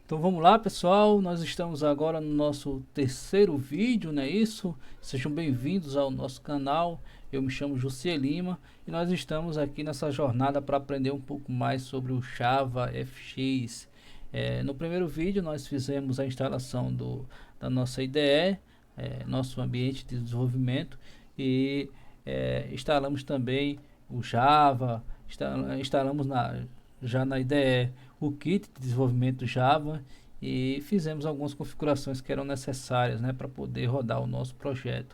Então vamos lá, pessoal, nós estamos agora no nosso terceiro vídeo, não é isso? Sejam bem-vindos ao nosso canal. Eu me chamo José Lima e nós estamos aqui nessa jornada para aprender um pouco mais sobre o Java FX. No primeiro vídeo nós fizemos a instalação da nossa IDE, nosso ambiente de desenvolvimento, e instalamos também o Java, instalamos já na IDE o kit de desenvolvimento Java e fizemos algumas configurações que eram necessárias, né, para poder rodar o nosso projeto.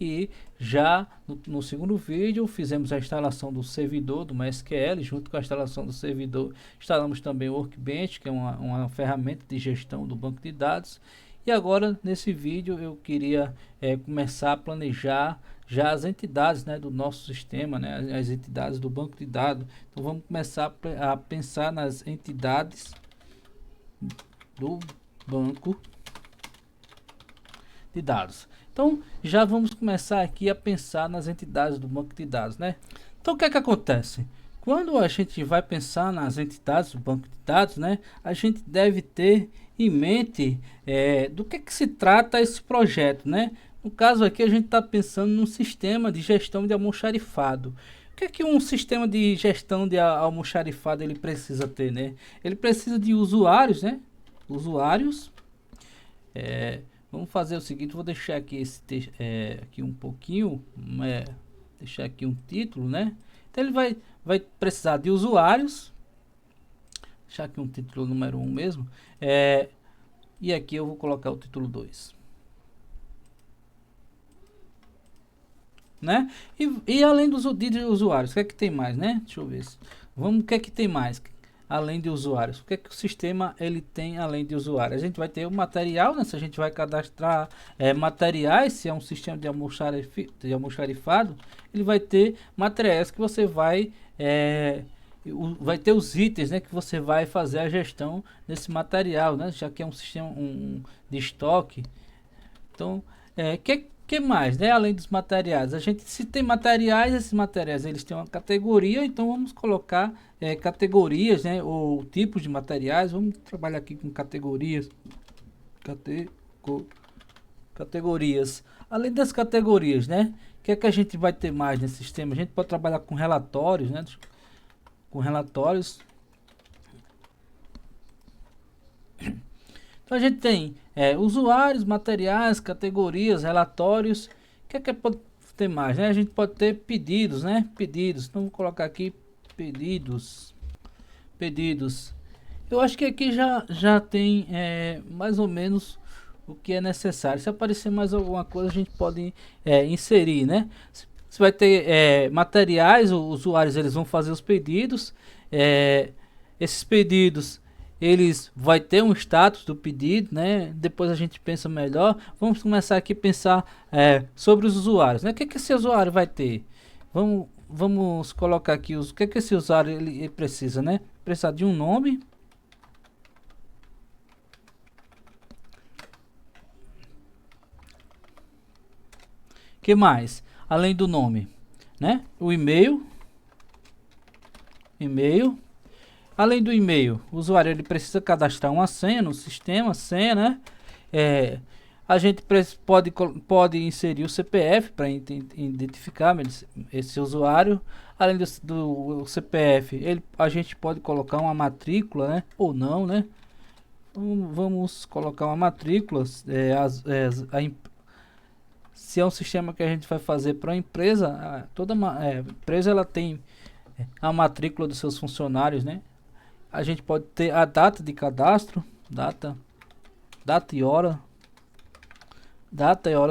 E já no segundo vídeo fizemos a instalação do servidor do MySQL. Junto com a instalação do servidor, instalamos também o Workbench, que é uma ferramenta de gestão do banco de dados. E agora nesse vídeo eu queria começar a planejar já as entidades, né, do nosso sistema, né, as entidades do banco de dados. Então vamos começar a pensar nas entidades do banco de dados. Então já vamos começar aqui a pensar nas entidades do banco de dados, né? Então o que é que acontece? Quando a gente vai pensar nas entidades do banco de dados, né, a gente deve ter em mente do que se trata esse projeto, né? No caso aqui a gente está pensando num sistema de gestão de almoxarifado. O que é que um sistema de gestão de almoxarifado ele precisa ter, né? Ele precisa de usuários, né? Usuários. Vamos fazer o seguinte, vou deixar aqui esse aqui um pouquinho, deixar aqui um título, né? Então ele vai precisar de usuários. Deixar aqui um título número 1 mesmo. E aqui eu vou colocar o título 2. Né? E além dos de usuários, o que é que tem mais, né? Deixa eu ver. O que é que tem mais? Além de usuários, o que é que o sistema ele tem além de usuários? A gente vai ter o material, né? Se a gente vai cadastrar materiais, se é um sistema de almoxarifado, ele vai ter materiais que você vai ter os itens, né, que você vai fazer a gestão desse material, né? Já que é um sistema de estoque. Então, que mais, né? Além dos materiais, a gente se tem materiais, esses materiais eles têm uma categoria, então vamos colocar categorias, né? Ou tipos de materiais. Vamos trabalhar aqui com categorias. Categorias. Além das categorias, né? O que é que a gente vai ter mais nesse sistema? A gente pode trabalhar com relatórios, né? Com relatórios. Então a gente tem usuários, materiais, categorias, relatórios. O que é que pode ter mais, né? A gente pode ter pedidos, né? Pedidos. Então vou colocar aqui pedidos. Pedidos. Eu acho que aqui já tem mais ou menos o que é necessário. Se aparecer mais alguma coisa, a gente pode inserir, né? Você vai ter materiais, os usuários eles vão fazer os pedidos. Esses pedidos eles vai ter um status do pedido, né? Depois a gente pensa melhor. Vamos começar aqui a pensar sobre os usuários, né? O que é que esse usuário vai ter? Vamos colocar aqui o que é que esse usuário ele precisa, né? Precisa de um nome. Que mais? Além do nome, né? O e-mail. E-mail. Além do e-mail, o usuário ele precisa cadastrar uma senha no sistema, senha, né? A gente pode inserir o CPF para identificar esse usuário. Além do CPF, a gente pode colocar uma matrícula, né? Ou não, né? Vamos colocar uma matrícula. Se é um sistema que a gente vai fazer para a empresa, toda empresa ela tem a matrícula dos seus funcionários, né? A gente pode ter a data de cadastro, data e hora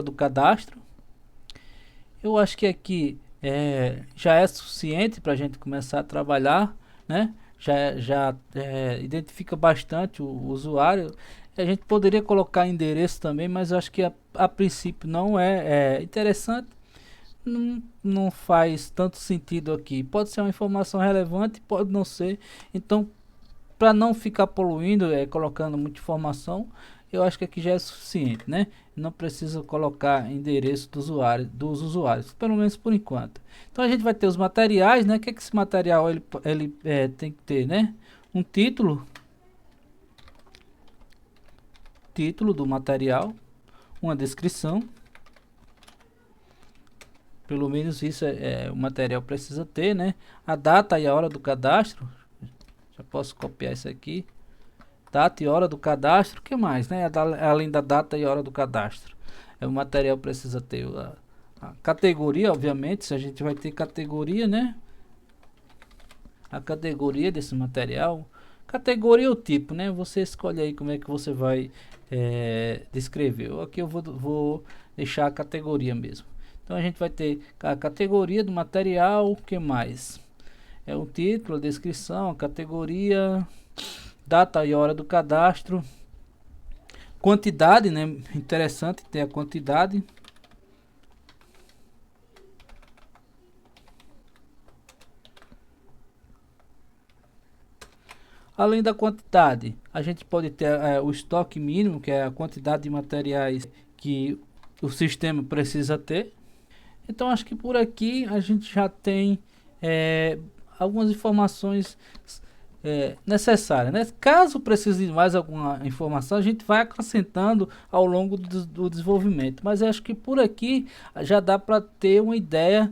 do cadastro. Eu acho que aqui já é suficiente para a gente começar a trabalhar, né? Já identifica bastante o usuário. A gente poderia colocar endereço também, mas eu acho que a princípio não é interessante. Não faz tanto sentido aqui. Pode ser uma informação relevante, pode não ser. Então, para não ficar poluindo, colocando muita informação, eu acho que aqui já é suficiente, né? Não precisa colocar endereço dos usuários, pelo menos por enquanto. Então a gente vai ter os materiais, né? O que é que esse material ele tem que ter, né? Um título, título do material, uma descrição. Pelo menos isso o material precisa ter, né? A data e a hora do cadastro. Já posso copiar isso aqui. Data e hora do cadastro. O que mais, né? Além da data e hora do cadastro. O material precisa ter a categoria, obviamente. Se a gente vai ter categoria, né? A categoria desse material. Categoria ou tipo, né? Você escolhe aí como é que você vai descrever. Aqui eu vou deixar a categoria mesmo. Então a gente vai ter a categoria do material, o que mais? É o título, a descrição, a categoria, data e hora do cadastro, quantidade, né? Interessante ter a quantidade. Além da quantidade, a gente pode ter o estoque mínimo, que é a quantidade de materiais que o sistema precisa ter. Então acho que por aqui a gente já tem algumas informações necessárias, né? Caso precise de mais alguma informação, a gente vai acrescentando ao longo do desenvolvimento. Mas eu acho que por aqui já dá para ter uma ideia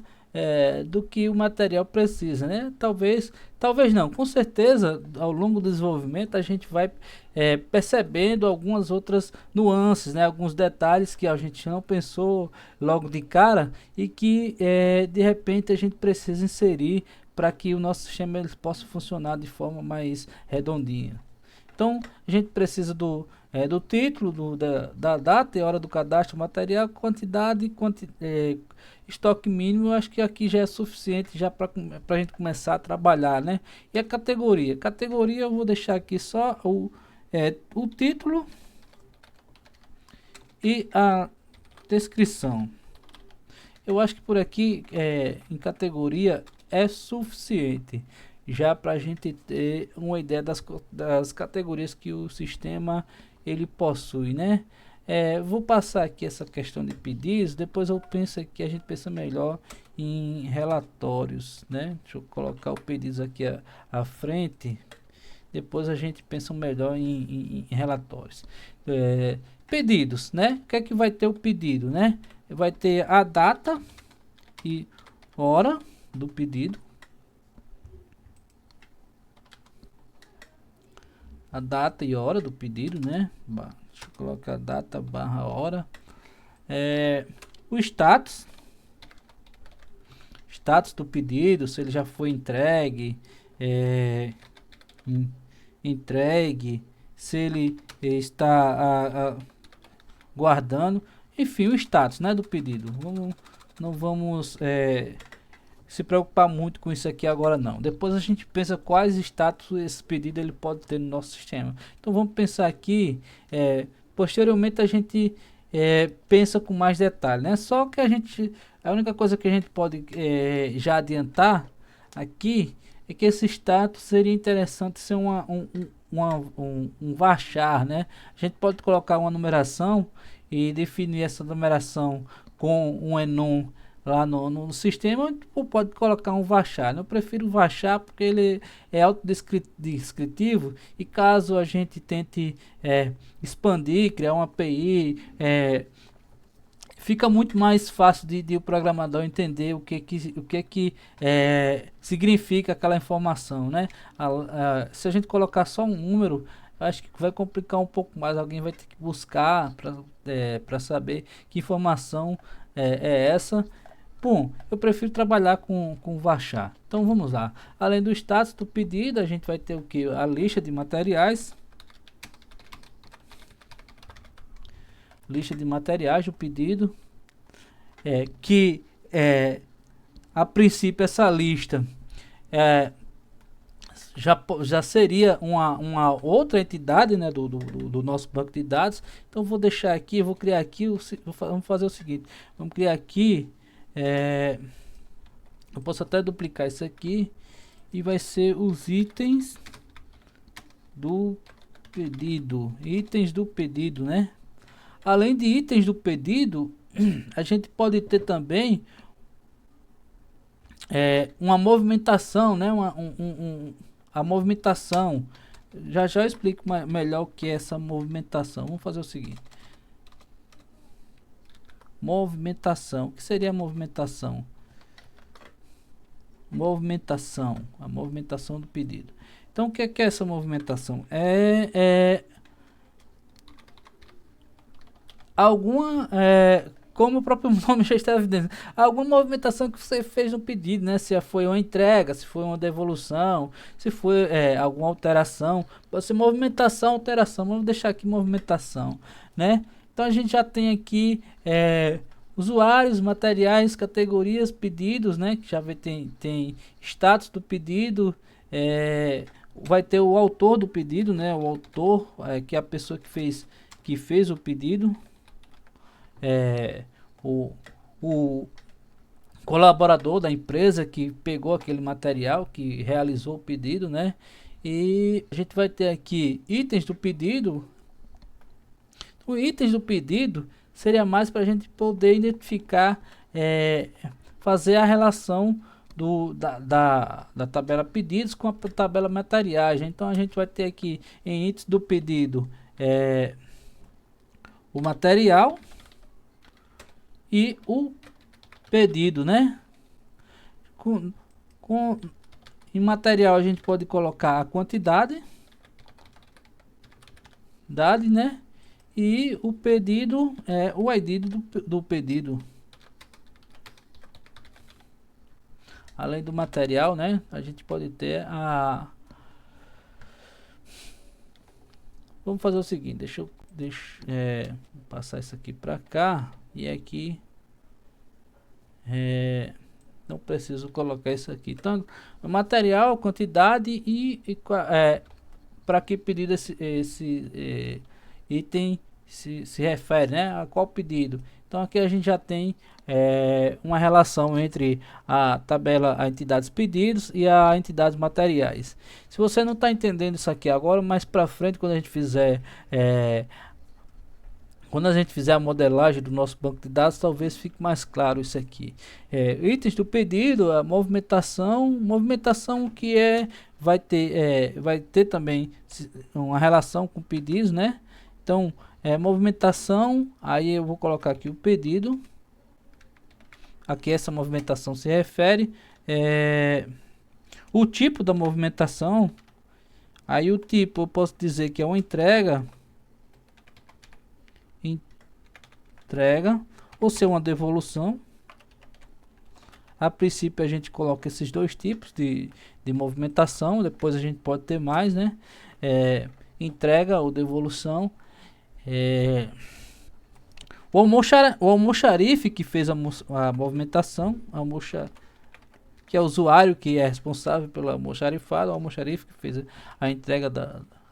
do que o material precisa, né? Talvez não, com certeza ao longo do desenvolvimento a gente vai percebendo algumas outras nuances, né? Alguns detalhes que a gente não pensou logo de cara e que de repente a gente precisa inserir para que o nosso sistema ele possa funcionar de forma mais redondinha. Então a gente precisa do título, da data e hora do cadastro material, quantidade, estoque mínimo. Eu acho que aqui já é suficiente já para a gente começar a trabalhar, né? E a categoria? Categoria eu vou deixar aqui só o título e a descrição. Eu acho que por aqui em categoria é suficiente já para a gente ter uma ideia das categorias que o sistema ele possui, né? Vou passar aqui essa questão de pedidos, depois eu penso que a gente pensa melhor em relatórios, né? Deixa eu colocar o pedidos aqui à frente, depois a gente pensa melhor em relatórios. Pedidos, né? O que é que vai ter o pedido, né? Vai ter a data e hora do pedido. A data e hora do pedido, né? Deixa eu colocar data barra hora. O status do pedido, se ele já foi entregue, se ele está guardando, enfim, o status, né, do pedido. Não vamos se preocupar muito com isso aqui agora não. Depois a gente pensa quais status esse pedido ele pode ter no nosso sistema. Então vamos pensar aqui, posteriormente a gente pensa com mais detalhe, né? Só que a única coisa que a gente pode já adiantar aqui é que esse status seria interessante ser um varchar, né? A gente pode colocar uma numeração e definir essa numeração com um enum lá no sistema, ou pode colocar um varchar. Eu prefiro varchar porque ele é autodescritivo e caso a gente tente expandir, criar uma API, fica muito mais fácil de o programador entender o que significa aquela informação, né? Se a gente colocar só um número, acho que vai complicar um pouco mais. Alguém vai ter que buscar para saber que informação é essa. Bom, eu prefiro trabalhar com varchar. Então vamos lá. Além do status do pedido, a gente vai ter o que? A lista de materiais. Lista de materiais do pedido. Que a princípio essa lista já seria uma outra entidade, né, do nosso banco de dados. Então vou deixar aqui, vou criar aqui, vamos fazer o seguinte, vamos criar aqui, eu posso até duplicar isso aqui e vai ser os itens do pedido, né? Além de itens do pedido, a gente pode ter também uma movimentação, né? A movimentação Já já eu explico melhor o que é essa movimentação. Vamos fazer o seguinte. Movimentação. O que seria a movimentação? Movimentação. A movimentação do pedido. Então, o que é essa movimentação? Alguma... como o próprio nome já está evidente, alguma movimentação que você fez no pedido, né? Se foi uma entrega, se foi uma devolução, se foi alguma alteração. Pode ser movimentação, alteração. Vamos deixar aqui movimentação, né? Então a gente já tem aqui usuários, materiais, categorias, pedidos, né? Que já tem status do pedido, vai ter o autor do pedido, né? O autor, que é a pessoa que fez o pedido. O colaborador da empresa que pegou aquele material, que realizou o pedido, né? E a gente vai ter aqui itens do pedido. Os itens do pedido seria mais para a gente poder identificar, fazer a relação da tabela pedidos com a tabela materiais. Então a gente vai ter aqui em itens do pedido o material e o pedido, né? Em material a gente pode colocar a quantidade, né? E o pedido o ID do pedido. Além do material, né? A gente pode ter vamos fazer o seguinte, deixa eu passar isso aqui para cá. E aqui não preciso colocar isso aqui. Então, material, quantidade e para que pedido esse item se refere, né? A qual pedido. Então aqui a gente já tem uma relação entre a tabela a entidades pedidos e a entidades materiais. Se você não está entendendo isso aqui agora, mais para frente, quando a gente fizer a modelagem do nosso banco de dados, talvez fique mais claro isso aqui. Itens do pedido, a movimentação que vai ter também uma relação com pedidos, né? Então, movimentação, aí eu vou colocar aqui o pedido. Aqui essa movimentação se refere. O tipo da movimentação, aí o tipo eu posso dizer que é uma entrega, ou ser uma devolução. A princípio a gente coloca esses dois tipos de movimentação, depois a gente pode ter mais, né? Entrega ou devolução. O almoxarife que fez a movimentação, que é o usuário que é responsável pelo almoxarifado, o almoxarife que fez a entrega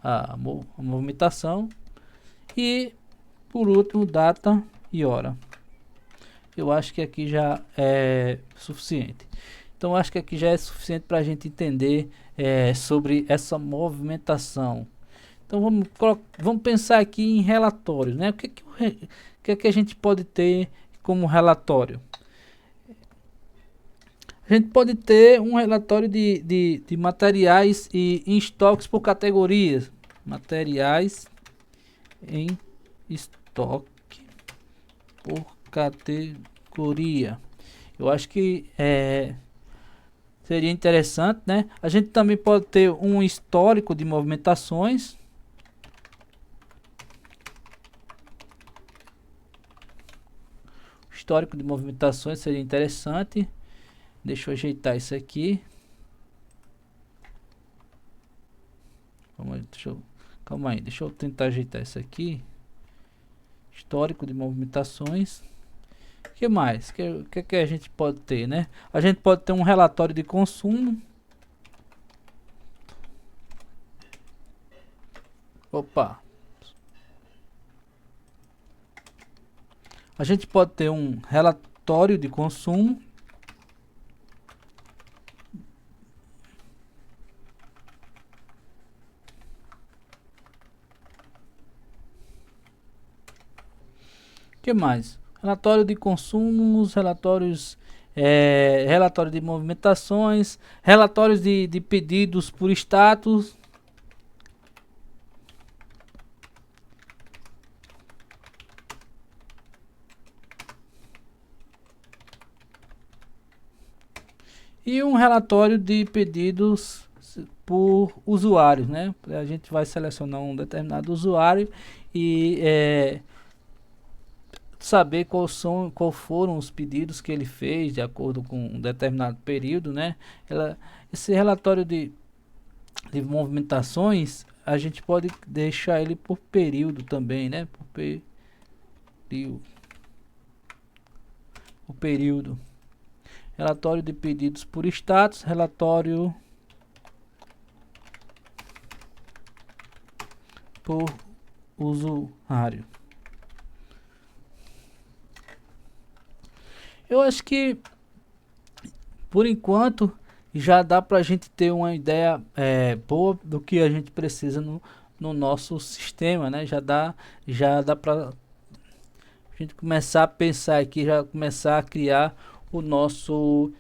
a movimentação. E por último, data e hora. Eu acho que aqui já é suficiente. Então acho que aqui já é suficiente para a gente entender sobre essa movimentação. Então vamos pensar aqui em relatórios, né? O que a gente pode ter como relatório? A gente pode ter um relatório de materiais e em estoques por categorias. Materiais em estoque por categoria. Eu acho que seria interessante, né? A gente também pode ter um histórico de movimentações. Histórico de movimentações seria interessante. Deixa eu ajeitar isso aqui. Calma aí, deixa eu tentar ajeitar isso aqui. Histórico de movimentações. O que mais? Que a gente pode ter, né? A gente pode ter um relatório de consumo. Opa. A gente pode ter um relatório de consumo. O que mais? Relatório de consumos, relatórios, relatório de movimentações, relatórios de pedidos por status. e um relatório de pedidos por usuários, né? A gente vai selecionar um determinado usuário e saber qual foram os pedidos que ele fez de acordo com um determinado período, né? Esse relatório de movimentações a gente pode deixar ele por período também, né? Por período. Relatório de pedidos por status, relatório por usuário. Eu acho que por enquanto já dá para a gente ter uma ideia boa do que a gente precisa no nosso sistema, né? Já dá para a gente começar a pensar aqui, já começar a criar o nosso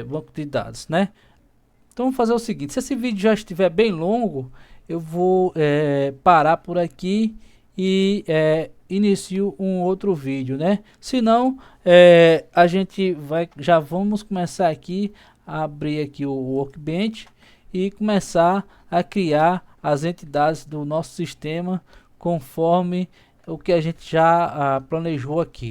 banco de dados, né? Então vamos fazer o seguinte: se esse vídeo já estiver bem longo, eu vou parar por aqui e inicio um outro vídeo, né? Se não, a gente já vamos começar aqui a abrir aqui o Workbench e começar a criar as entidades do nosso sistema conforme o que a gente já planejou aqui.